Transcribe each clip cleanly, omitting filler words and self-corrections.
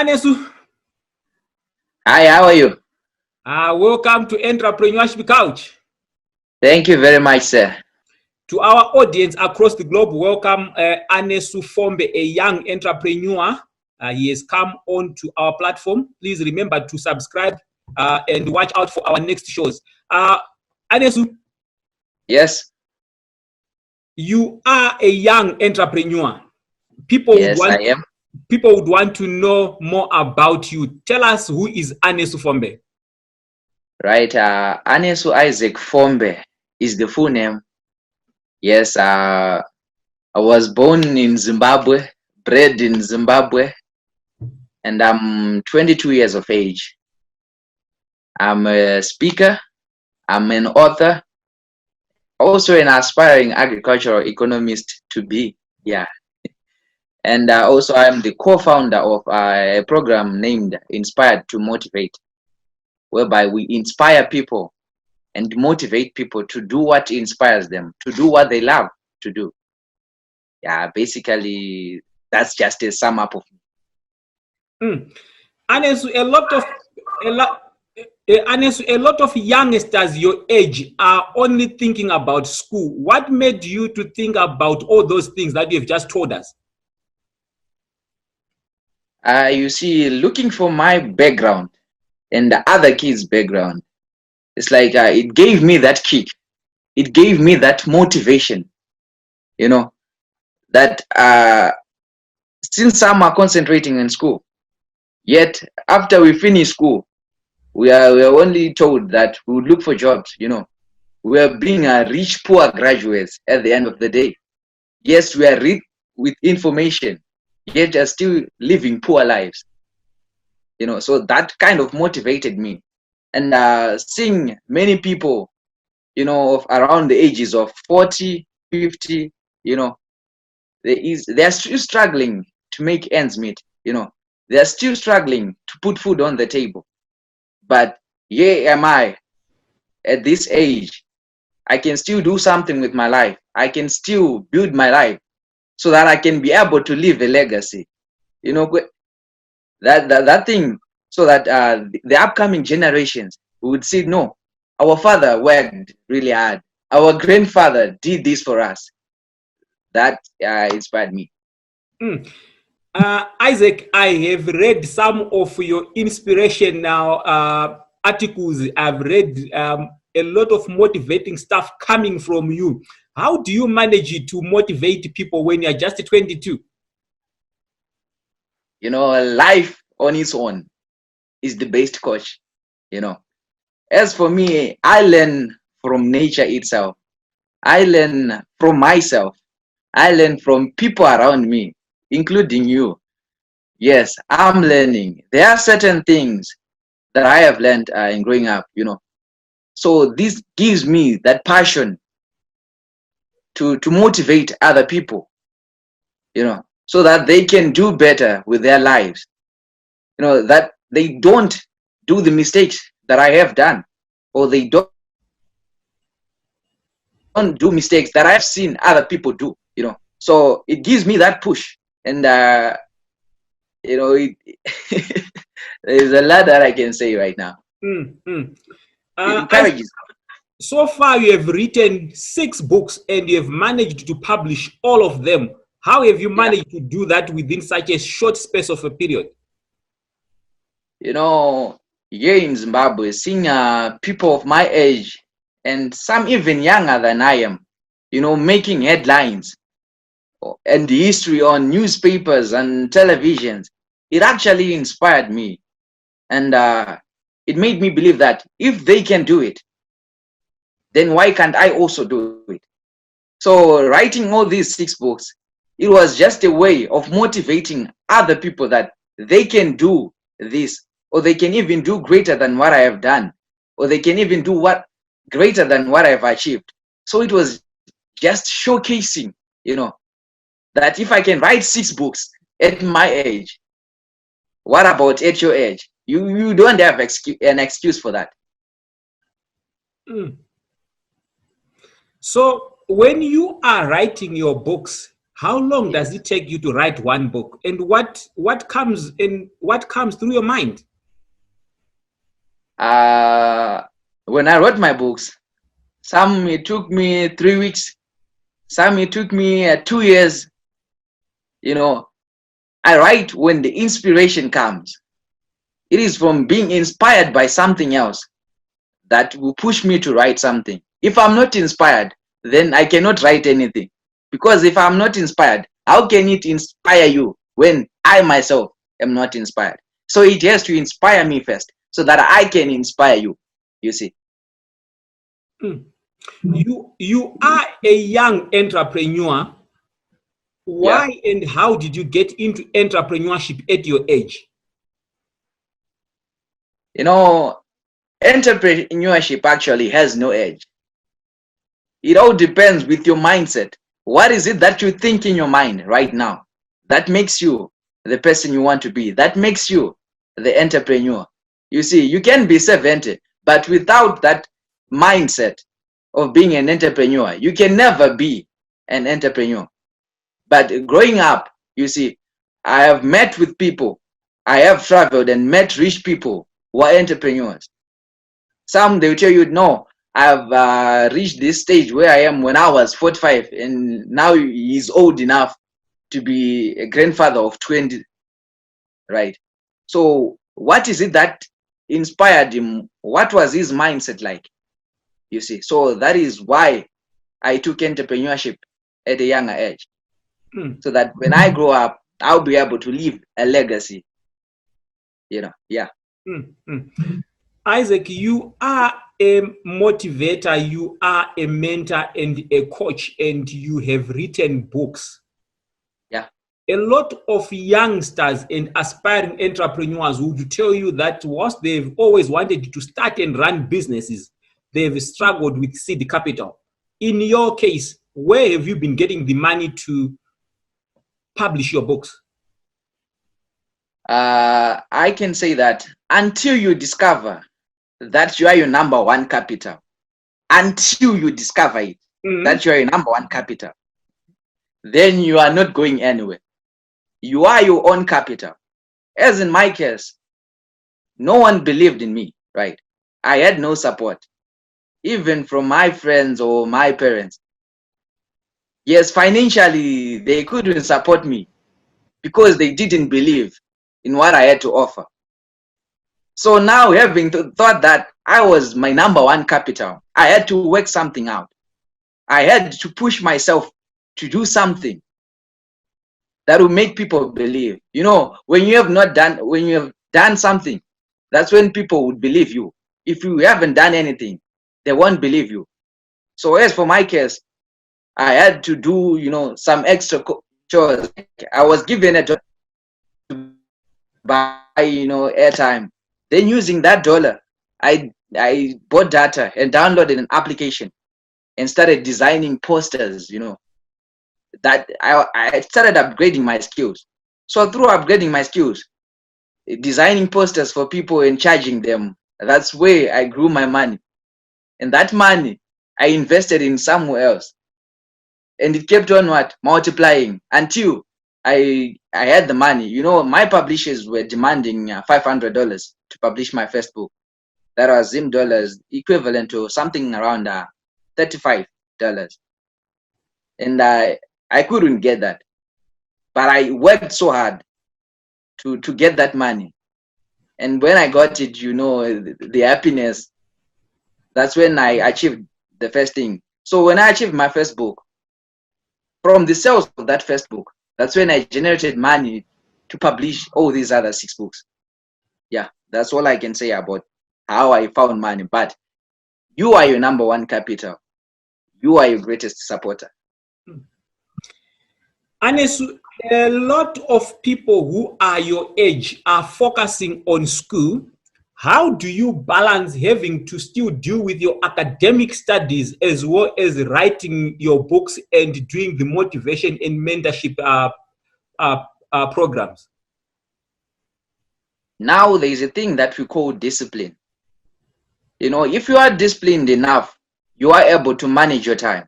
Anesu. Hi, how are you? Welcome to Entrepreneurship Couch. Thank you very much, sir. To our audience across the globe, welcome Anesu Fombe, a young entrepreneur. He has come on to our platform. Please remember to subscribe and watch out for our next shows. Anesu. Yes. You are a young entrepreneur. People would want to know more about you. Tell us, who is Anesu Fombe? Right. Anesu Isaac Fombe is the full name. Yes. I was born in Zimbabwe, bred in Zimbabwe, and I'm 22 years of age. I'm a speaker. I'm an author. Also an aspiring agricultural economist to be. Yeah. And also, I'm the co-founder of a program named Inspired to Motivate, whereby we inspire people and motivate people to do what inspires them, to do what they love to do. Yeah, basically, that's just a sum up of me. Anesu, a lot of youngsters your age are only thinking about school. What made you to think about all those things that you have just told us? You see, looking for my background and the other kids' background, it's like it gave me that kick. It gave me that motivation, you know, that since some are concentrating in school, yet after we finish school, we are only told that we would look for jobs, you know. We are being rich, poor graduates at the end of the day. Yes, we are rich with information, yet are still living poor lives, you know. So that kind of motivated me. And seeing many people, you know, of around the ages of 40, 50, you know, they're still struggling to make ends meet, you know. They're still struggling to put food on the table. But here am I at this age. I can still do something with my life. I can still build my life so that I can be able to leave a legacy, you know, that thing, so that the upcoming generations would see, no, our father worked really hard. Our grandfather did this for us. That inspired me. Isaac, I have read some of your inspirational articles. I've read a lot of motivating stuff coming from you. How do you manage to motivate people when you're just 22? You know, life on its own is the best coach, you know. As for me, I learn from nature itself. I learn from myself. I learn from people around me, including you. Yes, I'm learning. There are certain things that I have learned in growing up, you know. So this gives me that passion to motivate other people, you know, so that they can do better with their lives. You know, that they don't do the mistakes that I have done, or they don't do mistakes that I've seen other people do, you know. So it gives me that push. And you know, there's a lot that I can say right now. It encourages. So far, you have written 6 books and you have managed to publish all of them. How have you managed to do that within such a short space of a period? You know, here in Zimbabwe, seeing people of my age and some even younger than I am, you know, making headlines and the history on newspapers and televisions, it actually inspired me. And it made me believe that if they can do it, then why can't I also do it? So writing all these 6 books, it was just a way of motivating other people that they can do this or they can even do greater than what I have done, or they can even do what greater than what I've achieved. So it was just showcasing, that if I can write 6 books at my age, what about at your age? You don't have an excuse for that. So when you are writing your books, how long does it take you to write one book, and what comes through your mind? When I wrote my books, some it took me 3 weeks, some it took me 2 years. I write when the inspiration comes. It is from being inspired by something else that will push me to write something. If I'm not inspired, then I cannot write anything. Because if I'm not inspired, how can it inspire you when I myself am not inspired? So it has to inspire me first so that I can inspire you, you see. You are a young entrepreneur. Why and how did you get into entrepreneurship at your age? Entrepreneurship actually has no age. It all depends with your mindset. What is it that you think in your mind right now that makes you the person you want to be, that makes you the entrepreneur? You see, you can be 70, but without that mindset of being an entrepreneur, you can never be an entrepreneur. But growing up, you see, I have met with people, I have traveled and met rich people who are entrepreneurs. Some, they will tell you, no, I've reached this stage where I am when I was 45, and now he's old enough to be a grandfather of 20, right? So what is it that inspired him? What was his mindset like? You see, so that is why I took entrepreneurship at a younger age. So that when I grow up, I'll be able to leave a legacy. Isaac, you are a motivator, you are a mentor and a coach, and you have written books. Yeah. A lot of youngsters and aspiring entrepreneurs would tell you that whilst they've always wanted to start and run businesses, they've struggled with seed capital. In your case, where have you been getting the money to publish your books? I can say that until you discover that you are your number one capital, until you discover it, that you are your number one capital, then you are not going anywhere. You are your own capital. As in my case, no one believed in me, right? I had no support, even from my friends or my parents. Yes, financially, they couldn't support me because they didn't believe in what I had to offer. So now, having thought that I was my number one capital, I had to work something out. I had to push myself to do something that will make people believe. When you have done something, that's when people would believe you. If you haven't done anything, they won't believe you. So as for my case, I had to do, some extra chores. I was given a job to buy, airtime. Then using that dollar, I bought data and downloaded an application and started designing posters, that I started upgrading my skills. So through upgrading my skills, designing posters for people and charging them, that's where I grew my money. And that money, I invested in somewhere else. And it kept on multiplying until I had the money. My publishers were demanding $500 to publish my first book. That was Zim dollars, equivalent to something around $35. And I couldn't get that. But I worked so hard to get that money. And when I got it, the happiness, that's when I achieved the first thing. So when I achieved my first book, from the sales of that first book, that's when I generated money to publish all these other 6 books. Yeah, that's all I can say about how I found money. But you are your number one capital. You are your greatest supporter. Anesu, A lot of people who are your age are focusing on school. How do you balance having to still deal with your academic studies as well as writing your books and doing the motivation and mentorship programs? Now there is a thing that we call discipline. You know, if you are disciplined enough, you are able to manage your time.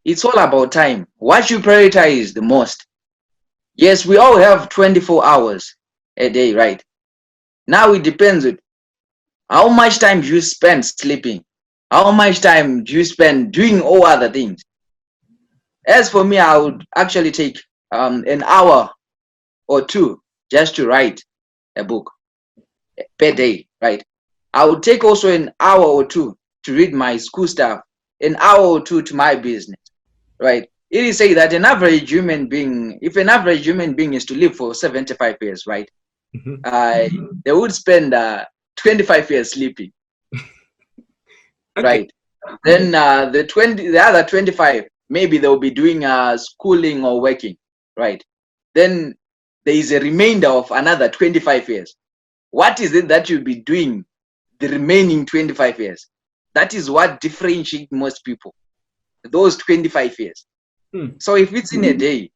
It's all about time. What you prioritize the most. Yes, we all have 24 hours a day, right? Now it depends on how much time do you spend sleeping? How much time do you spend doing all other things? As for me, I would actually take an hour or two just to write a book per day, right? I would take also an hour or two to read my school stuff, an hour or two to my business, right? It is say that an average human being, if an average human being is to live for 75 years, right? They would spend 25 years sleeping, Okay. right? Then the other 25, maybe they'll be doing schooling or working, right? Then there is a remainder of another 25 years. What is it that you'll be doing the remaining 25 years? That is what differentiates most people, those 25 years. So if it's in a day,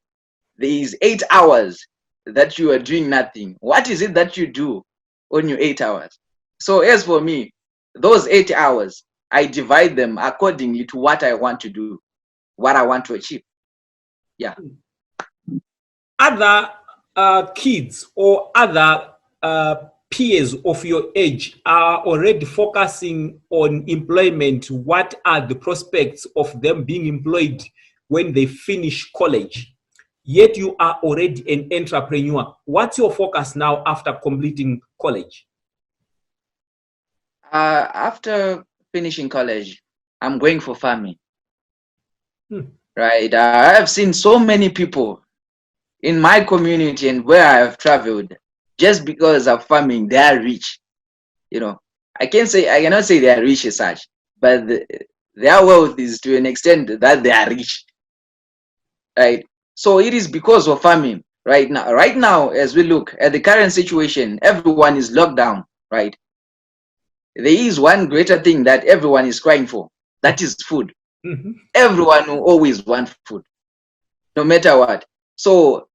there is 8 hours that you are doing nothing. What is it that you do on your 8 hours? So as for me, those 8 hours, I divide them accordingly to what I want to do, what I want to achieve. Yeah. Other kids or other peers of your age are already focusing on employment. What are the prospects of them being employed when they finish college? Yet you are already an entrepreneur. What's your focus now after completing college? After finishing college, I'm going for farming. Right. I have seen so many people in my community and where I have traveled, just because of farming, they are rich. You know, I cannot say they are rich as such, but their wealth is to an extent that they are rich. Right. So it is because of farming right now. Right now, as we look at the current situation, everyone is locked down, right? There is one greater thing that everyone is crying for. That is food. Everyone will always want food, no matter what. So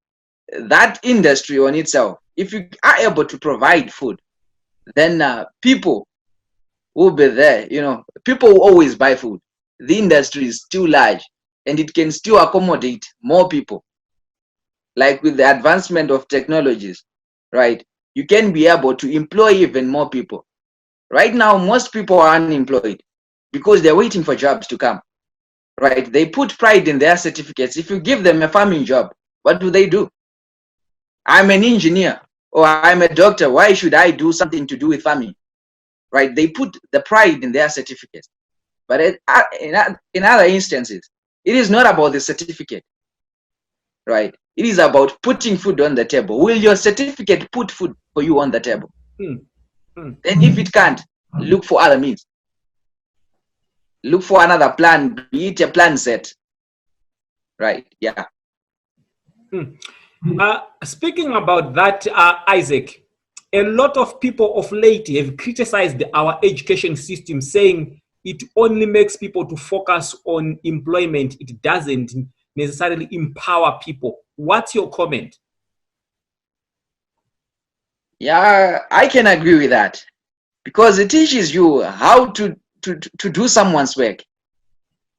that industry on itself, if you are able to provide food, then people will be there. You know, people will always buy food. The industry is still large and it can still accommodate more people. Like with the advancement of technologies, right? You can be able to employ even more people. Right now, most people are unemployed because they're waiting for jobs to come, right? They put pride in their certificates. If you give them a farming job, what do? I'm an engineer or I'm a doctor. Why should I do something to do with farming? Right? They put the pride in their certificates. But in other instances, it is not about the certificate, right? It is about putting food on the table. Will your certificate put food for you on the table? Then if it can't, look for other means. Look for another plan, be it a plan set. Right, yeah. Speaking about that, Isaac, a lot of people of late have criticized our education system, saying it only makes people to focus on employment. It doesn't necessarily empower people. What's your comment? Yeah, I can agree with that, because it teaches you how to do someone's work,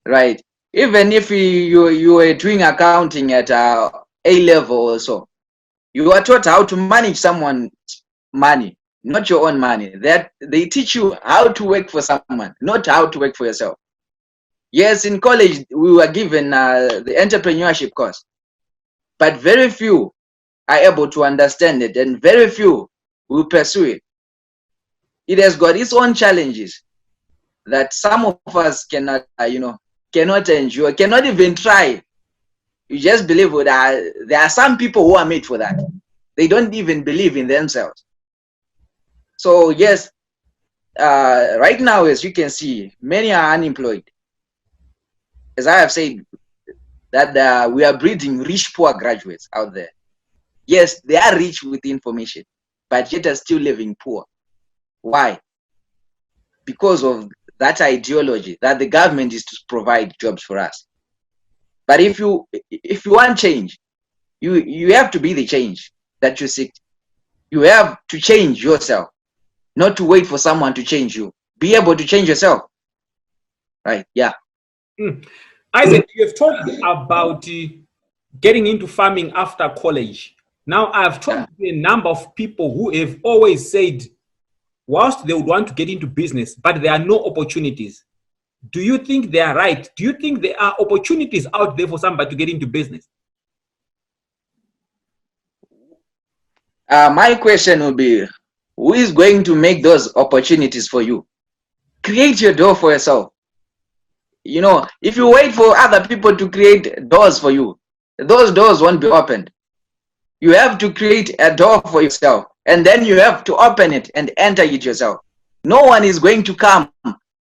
right? Even if you were doing accounting at A level or so, you are taught how to manage someone's money, not your own money. That they teach you how to work for someone, not how to work for yourself. Yes, in college we were given the entrepreneurship course, but very few are able to understand it, and very few will pursue it. It has got its own challenges that some of us cannot, cannot endure, cannot even try. You just believe that there are some people who are made for that. They don't even believe in themselves. So yes, right now, as you can see, many are unemployed. As I have said, that we are breeding rich poor graduates out there. Yes, they are rich with information, but yet are still living poor. Why? Because of that ideology that the government is to provide jobs for us. But if you want change, you have to be the change that you seek. You have to change yourself, not to wait for someone to change you. Be able to change yourself. Right? Yeah. Isaac, you have talked about getting into farming after college. Now, I've talked to a number of people who have always said, whilst they would want to get into business, but there are no opportunities. Do you think they are right? Do you think there are opportunities out there for somebody to get into business? My question would be, who is going to make those opportunities for you? Create your door for yourself. You know, if you wait for other people to create doors for you, those doors won't be opened. You have to create a door for yourself, and then you have to open it and enter it yourself. No one is going to come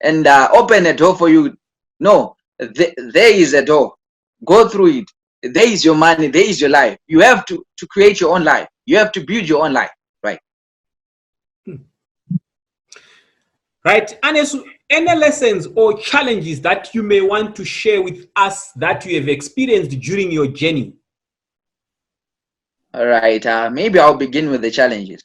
and open a door for you. No, there is a door. Go through it. There is your money. There is your life. You have to create your own life. You have to build your own life, right? Right. Anesu, any lessons or challenges that you may want to share with us that you have experienced during your journey? All right. Maybe I'll begin with the challenges.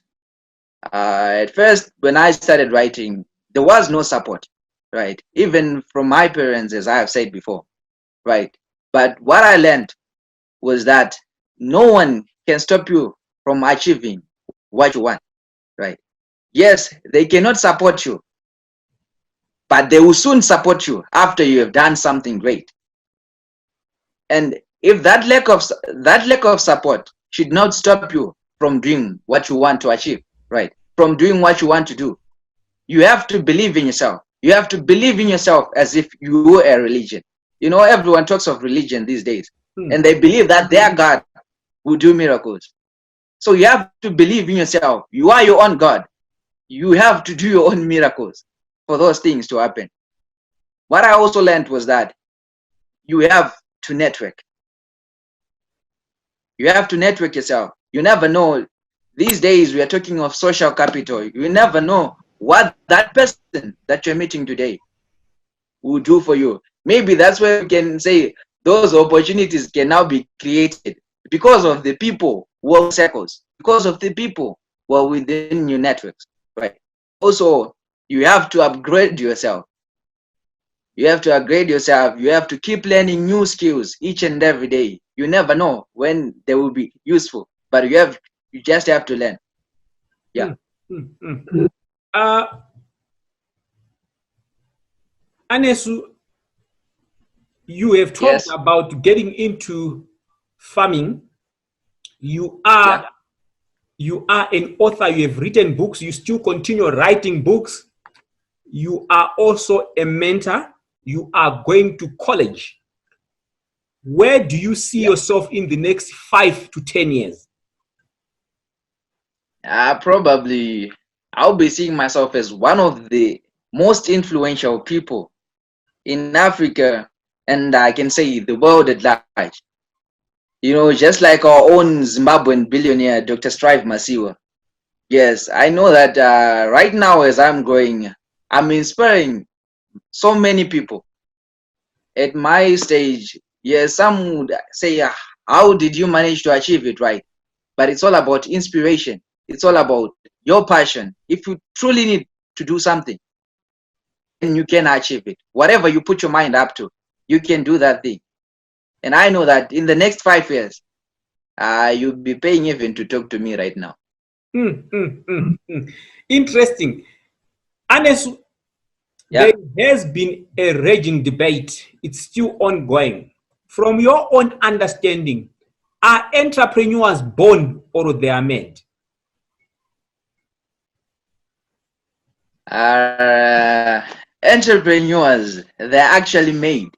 At first, when I started writing, there was no support, right? Even from my parents, as I have said before, right? But what I learned was that no one can stop you from achieving what you want, right? Yes, they cannot support you, but they will soon support you after you have done something great. And if that lack of support should not stop you from doing what you want to achieve, right? From doing what you want to do, you have to believe in yourself. You have to believe in yourself as if you were a religion. You know, everyone talks of religion these days, and they believe that their God will do miracles. So you have to believe in yourself. You are your own God. You have to do your own miracles for those things to happen. What I also learned was that you have to network. You have to network yourself. You never know. These days, we are talking of social capital. You never know what that person that you're meeting today will do for you. Maybe that's where we can say those opportunities can now be created because of the people who are circles, because of the people who are within your networks, right? Also, you have to upgrade yourself. You have to upgrade yourself. You have to keep learning new skills each and every day. You never know when they will be useful, but you just have to learn. Yeah. Anesu, you have talked about getting into farming. You are an author. You have written books. You still continue writing books. You are also a mentor. You are going to college. Where do you see yourself in the next 5 to 10 years? Probably I'll be seeing myself as one of the most influential people in Africa, and I can say the world at large. You know, just like our own Zimbabwean billionaire, Dr. Strive Masiwa. Yes, I know that right now as I'm growing, I'm inspiring so many people at my stage. Yes, some would say, how did you manage to achieve it, right? But it's all about inspiration. It's all about your passion. If you truly need to do something, then you can achieve it. Whatever you put your mind up to, you can do that thing. And I know that in the next 5 years, you'll be paying even to talk to me right now. Interesting. Anesu, there has been a raging debate. It's still ongoing. From your own understanding, are entrepreneurs born or they are made? Entrepreneurs, they're actually made.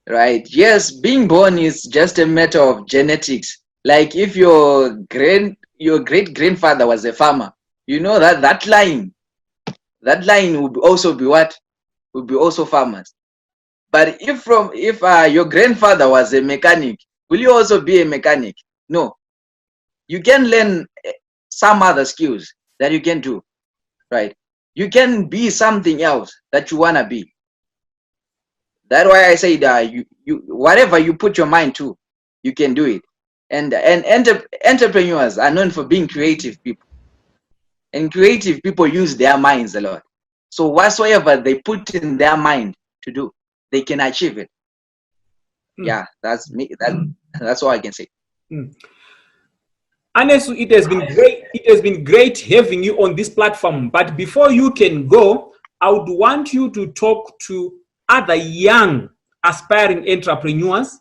Right? Yes, being born is just a matter of genetics. Like if your great grandfather was a farmer, you know that line would also be what? Would be also farmers. But if your grandfather was a mechanic, will you also be a mechanic? No. You can learn some other skills that you can do, right? You can be something else that you wanna be. That's why I say that whatever you put your mind to, you can do it. And entrepreneurs are known for being creative people, and creative people use their minds a lot. So whatsoever they put in their mind to do, they can achieve it. Yeah, that's me. That's all I can say. Anesu, it has been great. It has been great having you on this platform. But before you can go, I would want you to talk to other young aspiring entrepreneurs,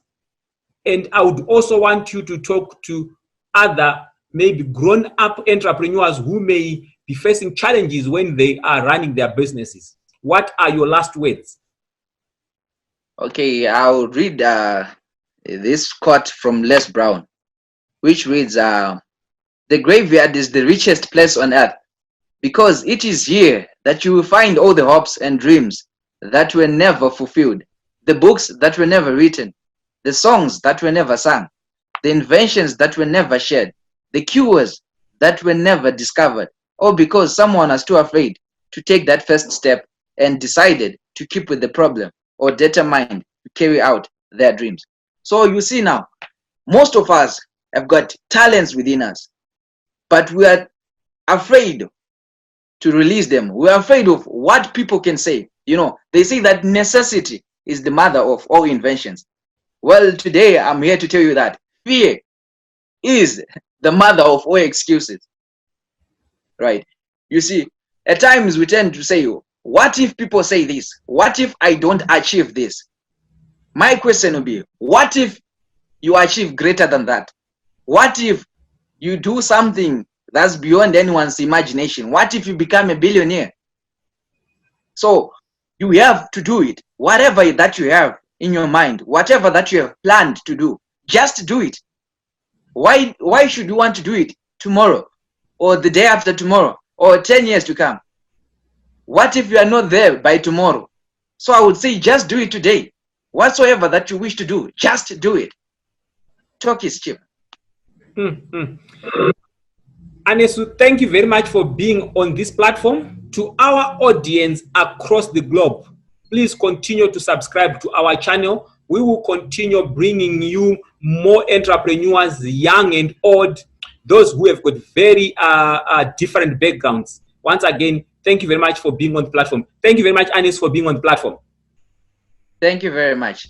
and I would also want you to talk to other maybe grown-up entrepreneurs who may be facing challenges when they are running their businesses. What are your last words? Okay, I'll read this quote from Les Brown, which reads, "The graveyard is the richest place on earth, because it is here that you will find all the hopes and dreams that were never fulfilled, the books that were never written, the songs that were never sung, the inventions that were never shared, the cures that were never discovered, all because someone was too afraid to take that first step and decided to keep with the problem or determined to carry out their dreams." So you see now, most of us have got talents within us, but we are afraid to release them. We are afraid of what people can say. You know, they say that necessity is the mother of all inventions. Well, today I'm here to tell you that fear is the mother of all excuses, right? You see, at times we tend to say, what if people say this? What if I don't achieve this? My question will be, what if you achieve greater than that? What if you do something that's beyond anyone's imagination? What if you become a billionaire? So you have to do it. Whatever that you have in your mind, whatever that you have planned to do, just do it. Why should you want to do it tomorrow or the day after tomorrow or 10 years to come? What if you are not there by tomorrow? So I would say just do it today. Whatsoever that you wish to do, just do it. Talk is cheap. Anesu, thank you very much for being on this platform. To our audience across the globe, please continue to subscribe to our channel. We will continue bringing you more entrepreneurs, young and old, those who have got very different backgrounds. Once again, thank you very much for being on the platform. Thank you very much, Anesu, for being on the platform. Thank you very much.